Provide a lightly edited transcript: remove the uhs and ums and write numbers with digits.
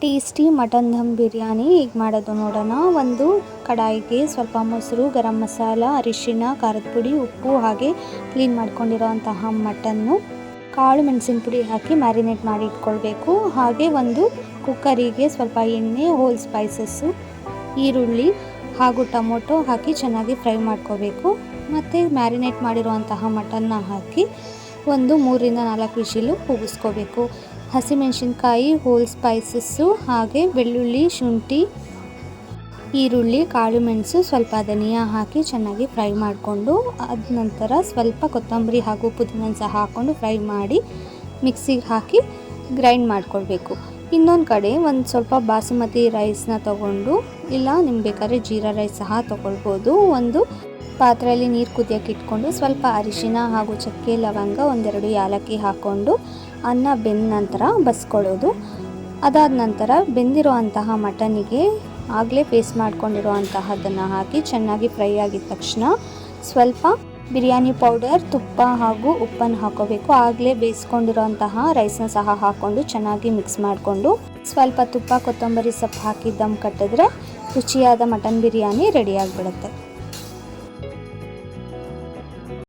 Tasty mutton dum biryani ಹೇಗೆ ಮಾಡೋದು ನೋಡೋಣ. ಒಂದು ಕಡಾಯಿಗೆ ಸ್ವಲ್ಪ ಮೊಸರು, ಗರಂ ಮಸಾಲ, ಅರಿಶಿಣ, ಖಾರದ ಪುಡಿ, ಉಪ್ಪು ಹಾಗೆ ಕ್ಲೀನ್ ಮಾಡ್ಕೊಂಡಿರೋಂತಹ ಮಟನ್ನು, ಕಾಳು ಮೆಣಸಿನ ಪುಡಿ ಹಾಕಿ ಮ್ಯಾರಿನೇಟ್ ಮಾಡಿ ಇಟ್ಕೊಳ್ಬೇಕು. ಹಾಗೆ ಒಂದು ಕುಕ್ಕರಿಗೆ ಸ್ವಲ್ಪ ಎಣ್ಣೆ, ಹೋಲ್ ಸ್ಪೈಸಸ್ಸು, ಈರುಳ್ಳಿ ಹಾಗೂ ಟೊಮೊಟೊ ಹಾಕಿ ಚೆನ್ನಾಗಿ ಫ್ರೈ ಮಾಡ್ಕೋಬೇಕು. ಮತ್ತು ಮ್ಯಾರಿನೇಟ್ ಮಾಡಿರುವಂತಹ ಮಟನ್ನ ಹಾಕಿ ಒಂದು 3ರಿಂದ 4 ವಿಶಿಲು ಕೂಗಿಸ್ಕೋಬೇಕು. ಹಸಿಮೆಣಸಿನ್ಕಾಯಿ, ಹೋಲ್ ಸ್ಪೈಸಸ್ಸು ಹಾಗೆ ಬೆಳ್ಳುಳ್ಳಿ, ಶುಂಠಿ, ಈರುಳ್ಳಿ, ಕಾಳು ಮೆಣಸು, ಸ್ವಲ್ಪ ಧನಿಯಾ ಹಾಕಿ ಚೆನ್ನಾಗಿ ಫ್ರೈ ಮಾಡಿಕೊಂಡು ಅದ ನಂತರ ಸ್ವಲ್ಪ ಕೊತ್ತಂಬರಿ ಹಾಗೂ ಪುದೀನ ಸಹ ಹಾಕ್ಕೊಂಡು ಫ್ರೈ ಮಾಡಿ ಮಿಕ್ಸಿಗೆ ಹಾಕಿ ಗ್ರೈಂಡ್ ಮಾಡ್ಕೊಳ್ಬೇಕು. ಇನ್ನೊಂದು ಕಡೆ ಒಂದು ಸ್ವಲ್ಪ ಬಾಸುಮತಿ ರೈಸ್ನ ತೊಗೊಂಡು, ಇಲ್ಲ ನಿಮ್ಗೆ ಬೇಕಾದ್ರೆ ಜೀರಾ ರೈಸ್ ಸಹ ತೊಗೊಳ್ಬೋದು. ಒಂದು ಪಾತ್ರೆಯಲ್ಲಿ ನೀರು ಕುದಿಯೋಕೆ ಇಟ್ಕೊಂಡು ಸ್ವಲ್ಪ ಅರಿಶಿನ ಹಾಗೂ ಚಕ್ಕೆ, ಲವಂಗ, 1-2 ಯಾಲಕ್ಕಿ ಹಾಕ್ಕೊಂಡು ಅನ್ನ ಬೆಂದ ನಂತರ ಬಸ್ಕೊಳ್ಳೋದು. ಅದಾದ ನಂತರ ಬೆಂದಿರೋ ಅಂತಹ ಮಟನಿಗೆ ಆಗಲೇ ಪೇಸ್ಟ್ ಮಾಡ್ಕೊಂಡಿರೋ ಅಂತಹದನ್ನು ಹಾಕಿ ಚೆನ್ನಾಗಿ ಫ್ರೈ ಆಗಿದ ತಕ್ಷಣ ಸ್ವಲ್ಪ ಬಿರಿಯಾನಿ ಪೌಡರ್, ತುಪ್ಪ ಹಾಗೂ ಉಪ್ಪನ್ನು ಹಾಕೋಬೇಕು. ಆಗಲೇ ಬೇಯಿಸ್ಕೊಂಡಿರೋ ಅಂತಹ ರೈಸ್ನ ಸಹ ಹಾಕ್ಕೊಂಡು ಚೆನ್ನಾಗಿ ಮಿಕ್ಸ್ ಮಾಡಿಕೊಂಡು ಸ್ವಲ್ಪ ತುಪ್ಪ, ಕೊತ್ತಂಬರಿ ಸೊಪ್ಪು ಹಾಕಿ ದಮ್ ಕಟ್ಟಿದ್ರೆ ರುಚಿಯಾದ ಮಟನ್ ಬಿರಿಯಾನಿ ರೆಡಿ ಆಗಿಬಿಡುತ್ತೆ.